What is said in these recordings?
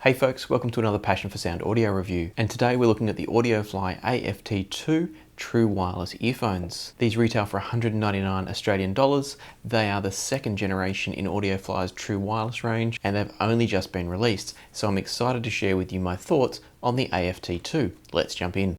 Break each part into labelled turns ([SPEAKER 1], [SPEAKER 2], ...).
[SPEAKER 1] Hey folks, welcome to another Passion for Sound audio review, and today we're looking at the Audiofly AFT2 true wireless earphones. These retail for 199 Australian dollars. They are the second generation in Audiofly's true wireless range, and they've only just been released, so I'm excited to share with you my thoughts on the AFT2. Let's jump in.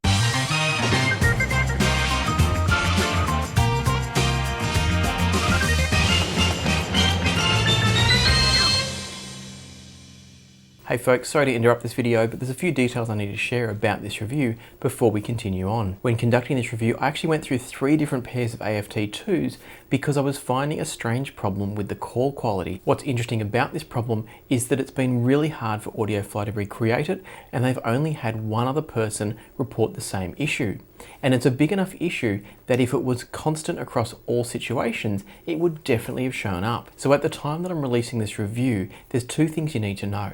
[SPEAKER 1] Hey folks, sorry to interrupt this video, but there's a few details I need to share about this review before we continue on. When conducting this review, I actually went through 3 different pairs of AFT2s because I was finding a strange problem with the call quality. What's interesting about this problem is that it's been really hard for Audiofly to recreate it, and they've only had one other person report the same issue. And it's a big enough issue that if it was constant across all situations, it would definitely have shown up. So at the time that I'm releasing this review, there's 2 things you need to know.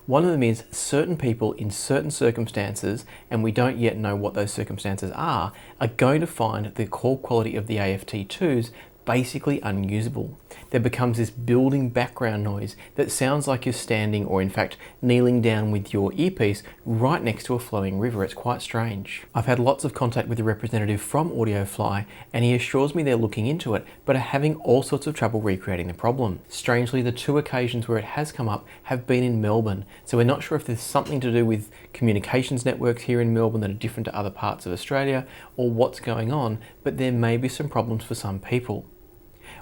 [SPEAKER 1] One of them is certain people in certain circumstances, and we don't yet know what those circumstances are going to find the call quality of the AFT2s basically unusable. There becomes this building background noise that sounds like you're standing or in fact kneeling down with your earpiece right next to a flowing river. It's quite strange. I've had lots of contact with a representative from Audiofly, and he assures me they're looking into it but are having all sorts of trouble recreating the problem. Strangely, the 2 occasions where it has come up have been in Melbourne, so we're not sure if there's something to do with communications networks here in Melbourne that are different to other parts of Australia or what's going on, but there may be some problems for some people.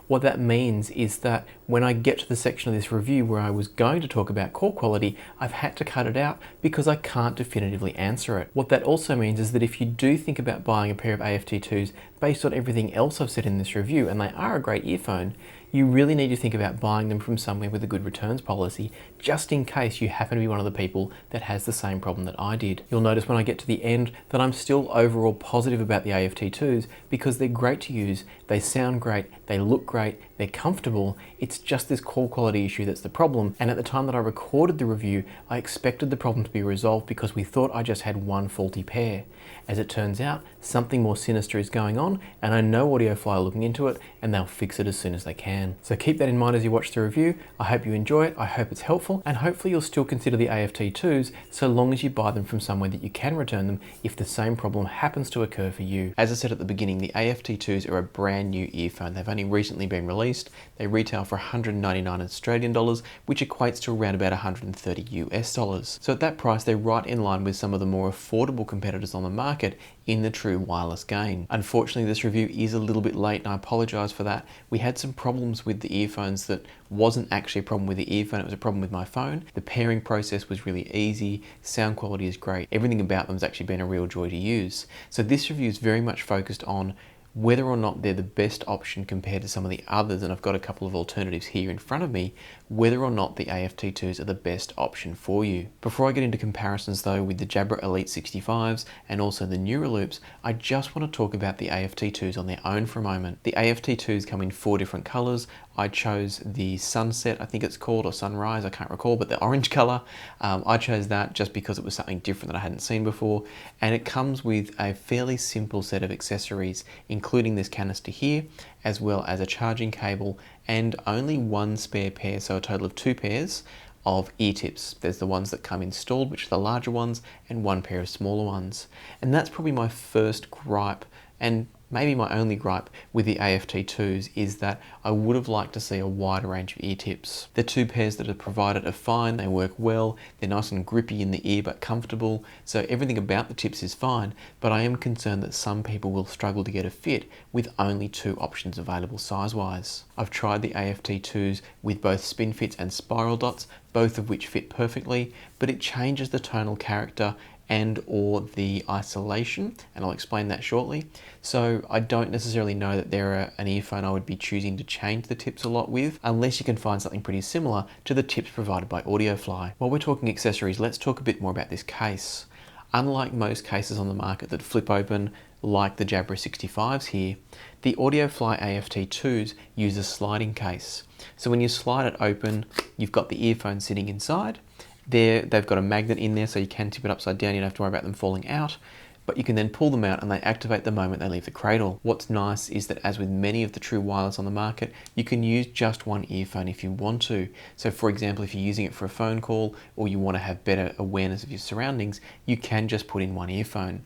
[SPEAKER 1] What that means is that when I get to the section of this review where I was going to talk about call quality, I've had to cut it out because I can't definitively answer it. What that also means is that if you do think about buying a pair of AFT2s based on everything else I've said in this review, and they are a great earphone, you really need to think about buying them from somewhere with a good returns policy, just in case you happen to be one of the people that has the same problem that I did. You'll notice when I get to the end that I'm still overall positive about the AFT2s because they're great to use, they sound great, they look great, they're comfortable. It's just this call quality issue that's the problem, and at the time that I recorded the review, I expected the problem to be resolved because we thought I just had one faulty pair. As it turns out, something more sinister is going on, and I know Audiofly are looking into it, and they'll fix it as soon as they can. So keep that in mind as you watch the review. I hope you enjoy it, I hope it's helpful, and hopefully you'll still consider the AFT2s so long as you buy them from somewhere that you can return them if the same problem happens to occur for you. As I said at the beginning, the AFT2s are a brand new earphone. They've only recently been released. They retail for 199 Australian dollars, which equates to around about 130 US dollars. So at that price, they're right in line with some of the more affordable competitors on the market in the true wireless game. Unfortunately, this review is a little bit late, and I apologize for that. We had some problems with the earphones that wasn't actually a problem with the earphone, it was a problem with my phone. The pairing process was really easy, sound quality is great, everything about them has actually been a real joy to use. So this review is very much focused on whether or not they're the best option compared to some of the others, and I've got a couple of alternatives here in front of me, whether or not the AFT2s are the best option for you. Before I get into comparisons though with the Jabra Elite 65s and also the Nuraloops, I just want to talk about the AFT2s on their own for a moment. The AFT2s come in 4 different colours. I chose the Sunset, I think it's called, or Sunrise, I can't recall, but the orange colour. I chose that just because it was something different that I hadn't seen before, and it comes with a fairly simple set of accessories, including this canister here, as well as a charging cable and only 1 spare pair, so a total of 2 pairs of ear tips. There's the ones that come installed, which are the larger ones, and 1 pair of smaller ones. And that's probably my first gripe, and maybe my only gripe with the AFT2s, is that I would have liked to see a wider range of ear tips. The 2 pairs that are provided are fine, they work well, they're nice and grippy in the ear but comfortable, so everything about the tips is fine, but I am concerned that some people will struggle to get a fit with only 2 options available size-wise. I've tried the AFT2s with both spin fits and spiral dots, both of which fit perfectly, but it changes the tonal character and or the isolation, and I'll explain that shortly. So I don't necessarily know that they're an earphone I would be choosing to change the tips a lot with, unless you can find something pretty similar to the tips provided by Audiofly. While we're talking accessories, let's talk a bit more about this case. Unlike most cases on the market that flip open, like the Jabra 65s here, the Audiofly AFT2s use a sliding case. So when you slide it open, you've got the earphone sitting inside. They've got a magnet in there so you can tip it upside down, you don't have to worry about them falling out. but you can then pull them out and they activate the moment they leave the cradle. What's nice is that, as with many of the true wireless on the market, you can use just one earphone if you want to. So for example, if you're using it for a phone call or you want to have better awareness of your surroundings, you can just put in one earphone.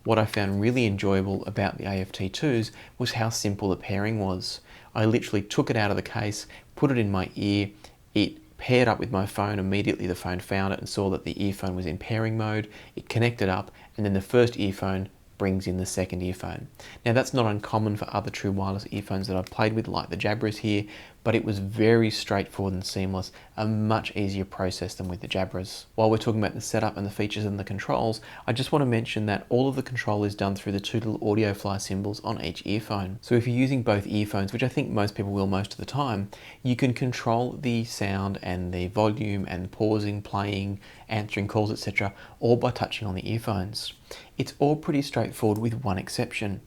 [SPEAKER 1] What I found really enjoyable about the AFT2s was how simple the pairing was. I literally took it out of the case, put it in my ear, it paired up with my phone. Immediately the phone found it and saw that the earphone was in pairing mode. It connected up, and then the first earphone brings in the second earphone. Now that's not uncommon for other true wireless earphones that I've played with, like the Jabras here, but it was very straightforward and seamless, a much easier process than with the Jabras. While we're talking about the setup and the features and the controls, I just want to mention that all of the control is done through the two little Audiofly symbols on each earphone. So if you're using both earphones, which I think most people will most of the time, you can control the sound and the volume and pausing, playing, answering calls, etc., all by touching on the earphones. It's all pretty straightforward with one exception.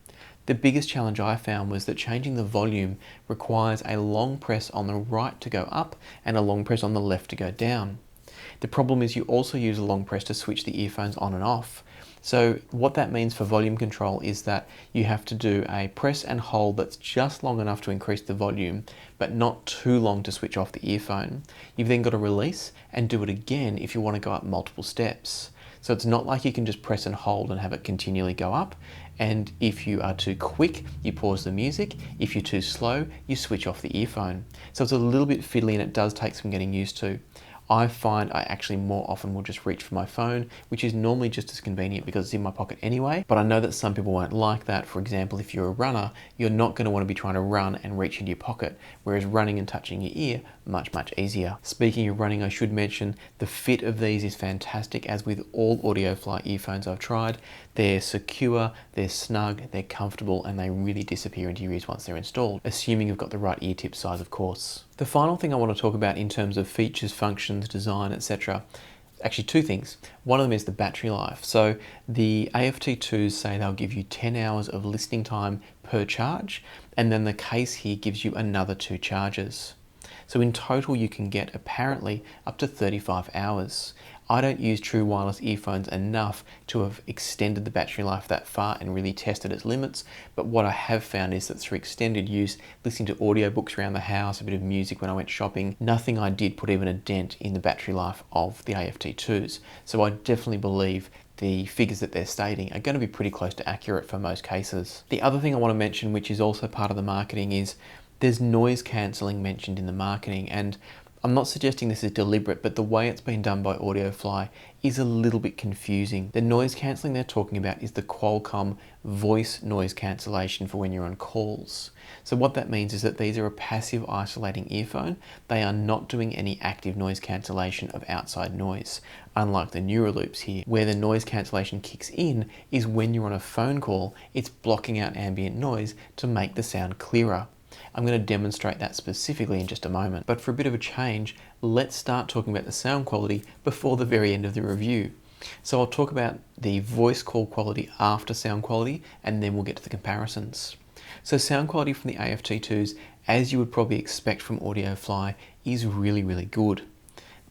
[SPEAKER 1] The biggest challenge I found was that changing the volume requires a long press on the right to go up and a long press on the left to go down. The problem is you also use a long press to switch the earphones on and off. So what that means for volume control is that you have to do a press and hold that's just long enough to increase the volume, but not too long to switch off the earphone. You've then got to release and do it again if you want to go up multiple steps. So it's not like you can just press and hold and have it continually go up. And if you are too quick, you pause the music. If you're too slow, you switch off the earphone. So it's a little bit fiddly and it does take some getting used to. I find I actually more often will just reach for my phone, which is normally just as convenient because it's in my pocket anyway. But I know that some people won't like that. For example, if you're a runner, you're not going to want to be trying to run and reach into your pocket, whereas running and touching your ear, much easier. Speaking of running, I should mention the fit of these is fantastic, as with all Audiofly earphones I've tried. They're secure, they're snug, they're comfortable, and they really disappear into your ears once they're installed, assuming you've got the right ear tip size, of course. The final thing I want to talk about in terms of features, functions, design, etc., actually two things. One of them is the battery life. So the AFT2s say they'll give you 10 hours of listening time per charge, and then the case here gives you another 2 charges. So in total you can get apparently up to 35 hours. I don't use true wireless earphones enough to have extended the battery life that far and really tested its limits, but what I have found is that through extended use, listening to audiobooks around the house, a bit of music when I went shopping, nothing I did put even a dent in the battery life of the AFT2s. So I definitely believe the figures that they're stating are going to be pretty close to accurate for most cases. The other thing I want to mention, which is also part of the marketing, is there's noise cancelling mentioned in the marketing, and I'm not suggesting this is deliberate, but the way it's been done by Audiofly is a little bit confusing. The noise cancelling they're talking about is the Qualcomm voice noise cancellation for when you're on calls. So what that means is that these are a passive isolating earphone. They are not doing any active noise cancellation of outside noise, unlike the Nuraloops here, where the noise cancellation kicks in is when you're on a phone call, it's blocking out ambient noise to make the sound clearer. I'm going to demonstrate that specifically in just a moment. But for a bit of a change, let's start talking about the sound quality before the very end of the review. So I'll talk about the voice call quality after sound quality, and then we'll get to the comparisons. So sound quality from the AFT2s, as you would probably expect from Audiofly, is really good.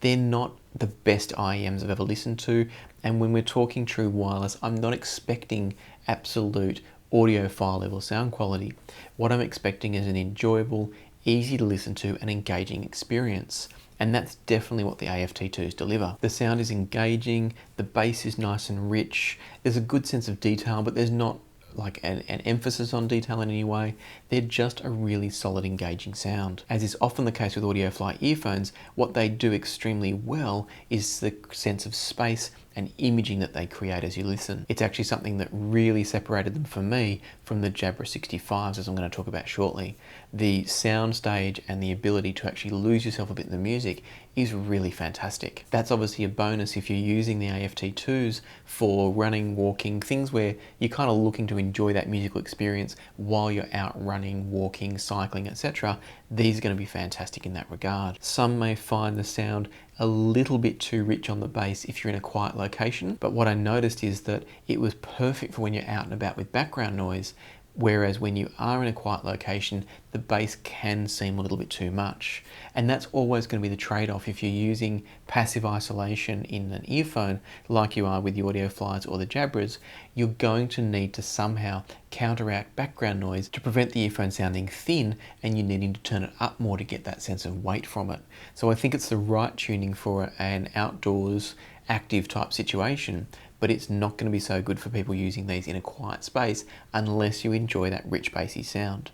[SPEAKER 1] They're not the best IEMs I've ever listened to, and when we're talking true wireless, I'm not expecting absolute audiophile level sound quality. What I'm expecting is an enjoyable, easy to listen to and engaging experience. And that's definitely what the AFT2s deliver. The sound is engaging, the bass is nice and rich, there's a good sense of detail, but there's not like an emphasis on detail in any way. They're just a really solid, engaging sound. As is often the case with Audiofly earphones, what they do extremely well is the sense of space and imaging that they create as you listen. It's actually something that really separated them for me from the Jabra 65s, as I'm going to talk about shortly. The sound stage and the ability to actually lose yourself a bit in the music is really fantastic. That's obviously a bonus if you're using the AFT2s for running, walking, things where you're kind of looking to enjoy that musical experience while you're out running, walking, cycling, etc. These are going to be fantastic in that regard. Some may find the sound a little bit too rich on the bass if you're in a quiet location, but what I noticed is that it was perfect for when you're out and about with background noise, Whereas when you are in a quiet location, the bass can seem a little bit too much. And that's always going to be the trade-off if you're using passive isolation in an earphone, like you are with the Audioflys or the Jabras. You're going to need to somehow counteract background noise to prevent the earphone sounding thin, and you're needing to turn it up more to get that sense of weight from it. So I think it's the right tuning for an outdoors active type situation, but it's not going to be so good for people using these in a quiet space unless you enjoy that rich bassy sound.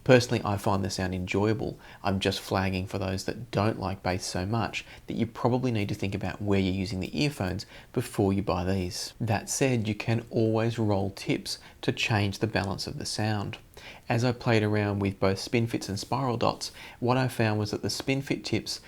[SPEAKER 1] Personally, I find the sound enjoyable. I'm just flagging for those that don't like bass so much that you probably need to think about where you're using the earphones before you buy these. That said, you can always roll tips to change the balance of the sound. As I played around with both spin fits and spiral dots, what I found was that the spin fit tips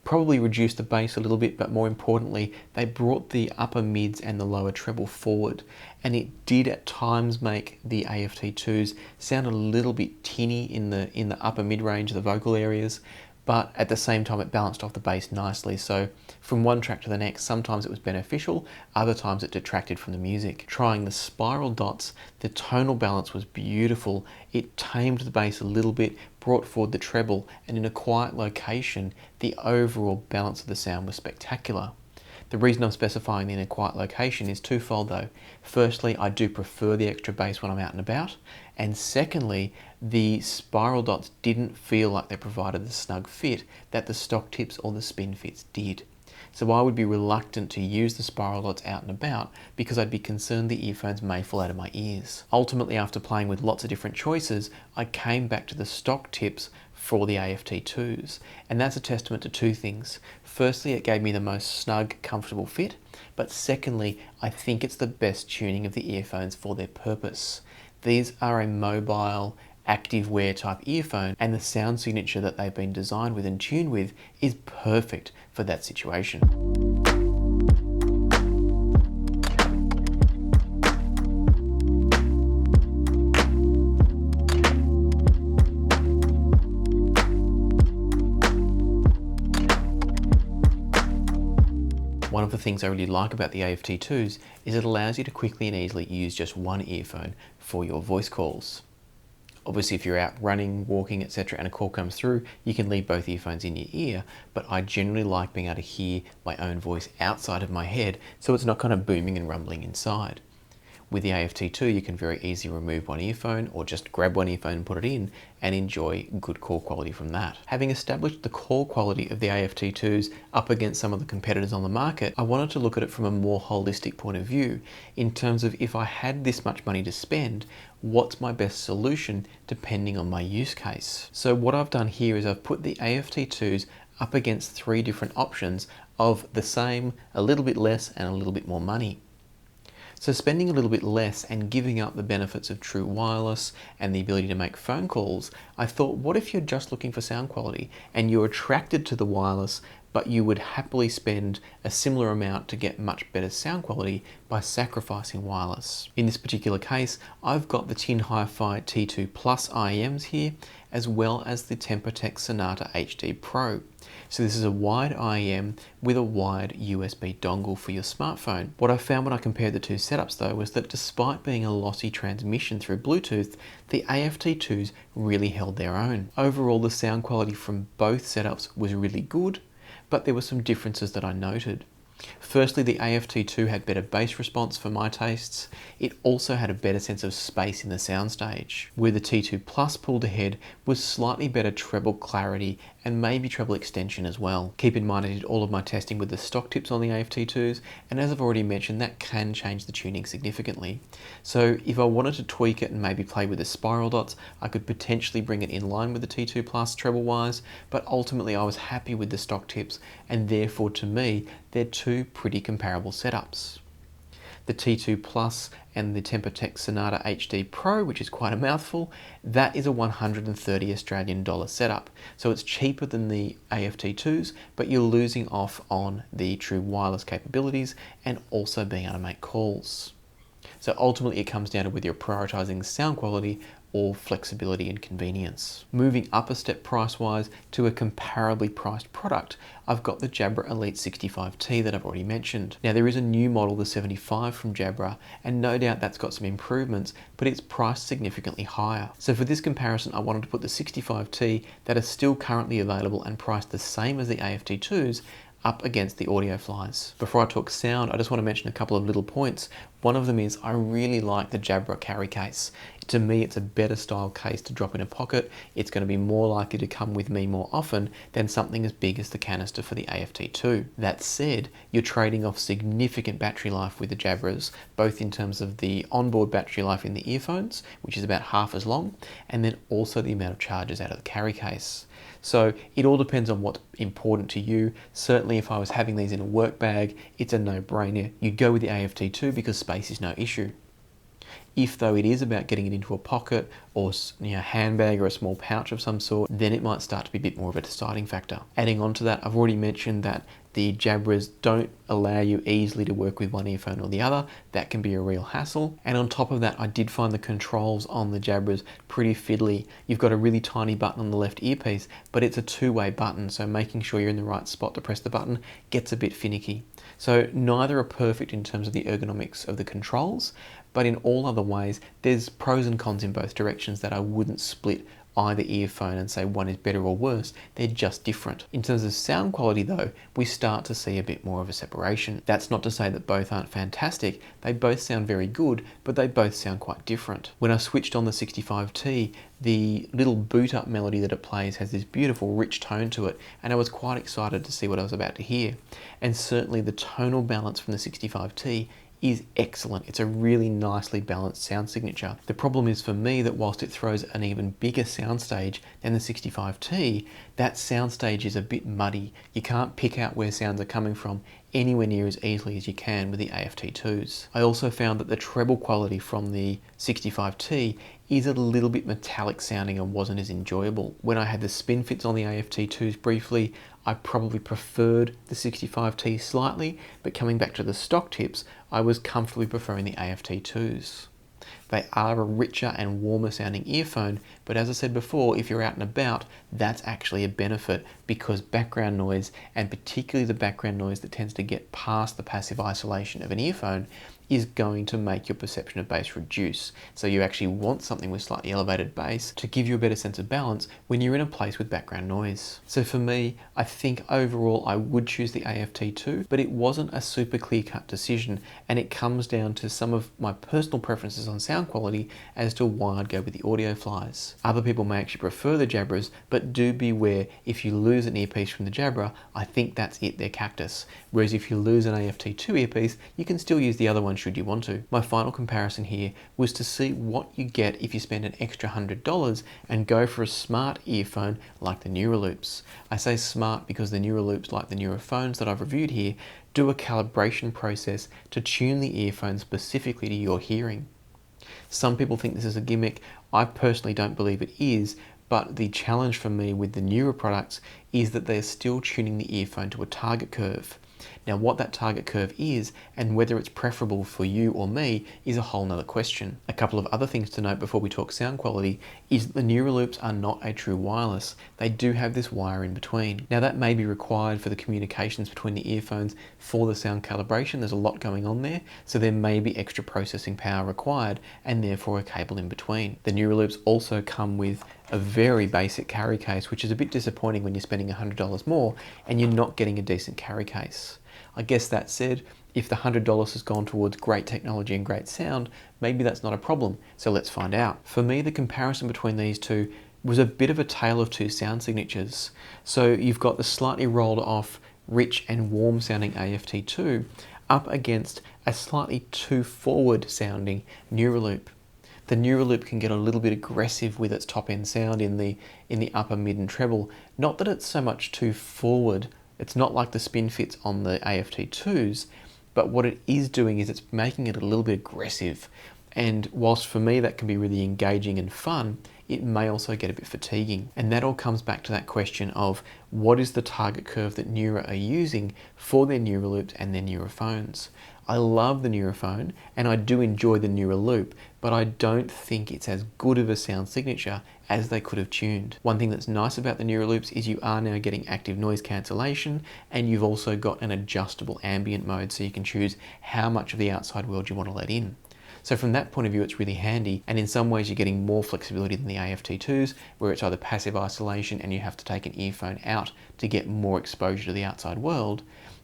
[SPEAKER 1] probably reduced the bass a little bit, but more importantly, they brought the upper mids and the lower treble forward. And it did at times make the AFT2s sound a little bit tinny in the upper mid range, the vocal areas, but at the same time it balanced off the bass nicely. So from one track to the next, sometimes it was beneficial, other times it detracted from the music. Trying the spiral dots, the tonal balance was beautiful. It tamed the bass a little bit, brought forward the treble, and in a quiet location, the overall balance of the sound was spectacular. The reason I'm specifying in a quiet location is twofold though. Firstly, I do prefer the extra bass when I'm out and about, and secondly, the spiral dots didn't feel like they provided the snug fit that the stock tips or the spin fits did. So I would be reluctant to use the spiral dots out and about because I'd be concerned the earphones may fall out of my ears. Ultimately, after playing with lots of different choices, I came back to the stock tips for the AFT2s, and that's a testament to two things. Firstly, it gave me the most snug, comfortable fit, but secondly, I think it's the best tuning of the earphones for their purpose. These are a mobile, active wear type earphone, and the sound signature that they've been designed with and tuned with is perfect for that situation. One of the things I really like about the AFT2s is it allows you to quickly and easily use just one earphone for your voice calls. Obviously, if you're out running, walking, etc., and a call comes through, you can leave both earphones in your ear, but I generally like being able to hear my own voice outside of my head, so it's not kind of booming and rumbling inside. With the AFT2, you can very easily remove one earphone or just grab one earphone and put it in and enjoy good call quality from that. Having established the call quality of the AFT2s up against some of the competitors on the market, I wanted to look at it from a more holistic point of view in terms of if I had this much money to spend, what's my best solution depending on my use case. So what I've done here is I've put the AFT2s up against three different options of the same, a little bit less, and a little bit more money. So spending a little bit less and giving up the benefits of true wireless and the ability to make phone calls, I thought, what if you're just looking for sound quality and you're attracted to the wireless, but you would happily spend a similar amount to get much better sound quality by sacrificing wireless. In this particular case, I've got the Tin Hi-Fi T2 Plus IEMs here, as well as the Tempotec Sonata HD Pro. So this is a wide IEM with a wide USB dongle for your smartphone. What I found when I compared the two setups though was that despite being a lossy transmission through Bluetooth, the AFT2s really held their own. Overall, the sound quality from both setups was really good, but there were some differences that I noted. Firstly, the AFT2 had better bass response for my tastes. It also had a better sense of space in the soundstage, where the T2 Plus pulled ahead was slightly better treble clarity and maybe treble extension as well. Keep in mind I did all of my testing with the stock tips on the AFT2s, and as I've already mentioned, that can change the tuning significantly. So if I wanted to tweak it and maybe play with the spiral dots, I could potentially bring it in line with the T2 Plus treble wise, but ultimately I was happy with the stock tips, and therefore to me, they're two pretty comparable setups. The T2 Plus and the Tempotec Sonata HD Pro, which is quite a mouthful, that is a 130 Australian dollar setup. So it's cheaper than the AFT2s, but you're losing off on the true wireless capabilities and also being able to make calls. So ultimately it comes down to whether you're prioritizing sound quality or flexibility and convenience. Moving up a step price-wise to a comparably priced product, I've got the Jabra Elite 65T that I've already mentioned. Now there is a new model, the 75 from Jabra, and no doubt that's got some improvements, but it's priced significantly higher. So for this comparison, I wanted to put the 65T that is still currently available and priced the same as the AFT2s up against the Audioflys. Before I talk sound, I just want to mention a couple of little points. One of them is I really like the Jabra carry case. To me, it's a better style case to drop in a pocket. It's going to be more likely to come with me more often than something as big as the canister for the AFT2. That said, you're trading off significant battery life with the Jabras, both in terms of the onboard battery life in the earphones, which is about half as long, and then also the amount of charges out of the carry case. So it all depends on what's important to you. Certainly if I was having these in a work bag, it's a no-brainer. You'd go with the AFT2 because space is no issue. If though it is about getting it into a pocket or handbag or a small pouch of some sort, then it might start to be a bit more of a deciding factor. Adding on to that, I've already mentioned that the Jabras don't allow you easily to work with one earphone or the other. That can be a real hassle. And on top of that, I did find the controls on the Jabras pretty fiddly. You've got a really tiny button on the left earpiece, but it's a two-way button, so making sure you're in the right spot to press the button gets a bit finicky. So neither are perfect in terms of the ergonomics of the controls, but in all other ways, there's pros and cons in both directions that I wouldn't split either earphone and say one is better or worse. They're just different. In terms of sound quality though, we start to see a bit more of a separation. That's not to say that both aren't fantastic. They both sound very good, but they both sound quite different. When I switched on the 65T, the little boot up melody that it plays has this beautiful rich tone to it, and I was quite excited to see what I was about to hear. And certainly the tonal balance from the 65T is excellent. It's a really nicely balanced sound signature. The problem is for me that whilst it throws an even bigger soundstage than the 65T, that soundstage is a bit muddy. You can't pick out where sounds are coming from anywhere near as easily as you can with the AFT2s. I also found that the treble quality from the 65T is a little bit metallic sounding and wasn't as enjoyable. When I had the spin fits on the AFT2s briefly, I probably preferred the 65T slightly, but coming back to the stock tips, I was comfortably preferring the AFT2s. They are a richer and warmer sounding earphone, but as I said before, if you're out and about, that's actually a benefit because background noise, and particularly the background noise that tends to get past the passive isolation of an earphone, is going to make your perception of bass reduce. So you actually want something with slightly elevated bass to give you a better sense of balance when you're in a place with background noise. So for me, I think overall I would choose the AFT2, but it wasn't a super clear-cut decision, and it comes down to some of my personal preferences on sound quality as to why I'd go with the Audioflys. Other people may actually prefer the Jabras, but do beware, if you lose an earpiece from the Jabra, I think that's it, they're cactus. Whereas if you lose an AFT2 earpiece, you can still use the other one should you want to. My final comparison here was to see what you get if you spend an extra $100 and go for a smart earphone like the Nuraloops. I say smart because the Nuraloops, like the Neurophones that I've reviewed here, do a calibration process to tune the earphone specifically to your hearing. Some people think this is a gimmick. I personally don't believe it is, but the challenge for me with the newer products is that they're still tuning the earphone to a target curve. Now what that target curve is and whether it's preferable for you or me is a whole nother question. A couple of other things to note before we talk sound quality is that the Nuraloops are not a true wireless. They do have this wire in between. Now that may be required for the communications between the earphones for the sound calibration. There's a lot going on there, so there may be extra processing power required and therefore a cable in between. The Nuraloops also come with a very basic carry case, which is a bit disappointing when you're spending $100 more and you're not getting a decent carry case. I guess that said, if the $100 has gone towards great technology and great sound, maybe that's not a problem, so let's find out. For me, the comparison between these two was a bit of a tale of two sound signatures. So you've got the slightly rolled off, rich and warm sounding AFT2 up against a slightly too forward sounding Nuraloop. The Nuraloop can get a little bit aggressive with its top end sound in the upper, mid and treble. Not that it's so much too forward. It's not like the spin fits on the AFT2s, but what it is doing is it's making it a little bit aggressive. And whilst for me that can be really engaging and fun, it may also get a bit fatiguing. And that all comes back to that question of what is the target curve that Neuro are using for their Nuraloops and their Neurophones. I love the Neurophone and I do enjoy the Nuraloop, but I don't think it's as good of a sound signature as they could have tuned. One thing that's nice about the Nuraloops is you are now getting active noise cancellation, and you've also got an adjustable ambient mode, so you can choose how much of the outside world you want to let in. So from that point of view, it's really handy, and in some ways you're getting more flexibility than the AFT2s, where it's either passive isolation and you have to take an earphone out to get more exposure to the outside world.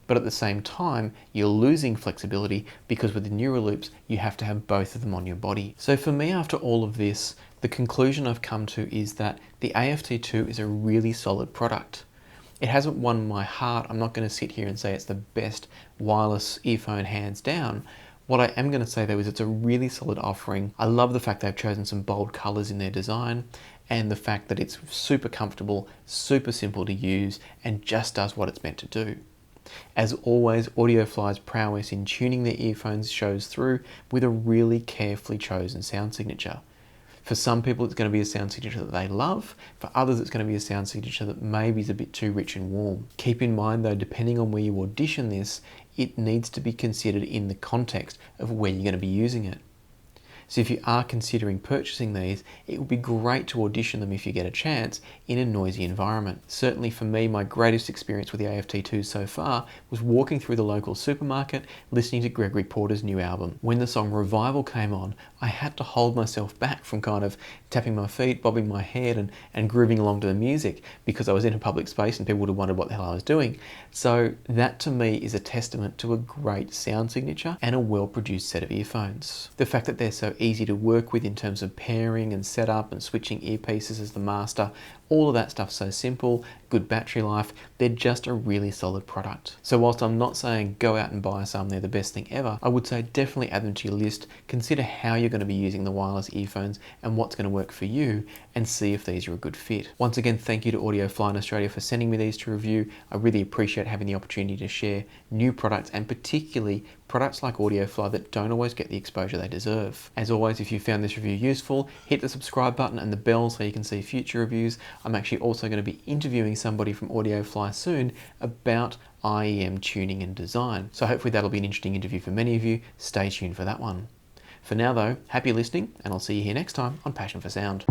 [SPEAKER 1] But at the same time, you're losing flexibility because with the Nuraloops, you have to have both of them on your body. So for me, after all of this, the conclusion I've come to is that the AFT2 is a really solid product. It hasn't won my heart. I'm not going to sit here and say it's the best wireless earphone hands down. What I am going to say though is it's a really solid offering. I love the fact they've chosen some bold colors in their design, and the fact that it's super comfortable, super simple to use, and just does what it's meant to do. As always, Audiofly's prowess in tuning their earphones shows through with a really carefully chosen sound signature. For some people, it's going to be a sound signature that they love. For others, it's going to be a sound signature that maybe is a bit too rich and warm. Keep in mind though, depending on where you audition this, it needs to be considered in the context of where you're going to be using it. So if you are considering purchasing these, it would be great to audition them if you get a chance in a noisy environment. Certainly for me, my greatest experience with the AFT2 so far was walking through the local supermarket, listening to Gregory Porter's new album. When the song Revival came on, I had to hold myself back from kind of tapping my feet, bobbing my head and grooving along to the music, because I was in a public space and people would have wondered what the hell I was doing. So that to me is a testament to a great sound signature and a well-produced set of earphones. The fact that they're so easy to work with in terms of pairing and setup and switching earpieces as the master, all of that stuff's so simple, good battery life, they're just a really solid product. So whilst I'm not saying go out and buy some, they're the best thing ever, I would say definitely add them to your list, consider how you're going to be using the wireless earphones and what's going to work for you, and see if these are a good fit. Once again, thank you to Audiofly in Australia for sending me these to review. I really appreciate having the opportunity to share new products, and particularly products like Audiofly that don't always get the exposure they deserve. As always, if you found this review useful, hit the subscribe button and the bell so you can see future reviews. I'm actually also going to be interviewing somebody from Audiofly soon about IEM tuning and design. So hopefully that'll be an interesting interview for many of you. Stay tuned for that one. For now though, happy listening, and I'll see you here next time on Passion for Sound.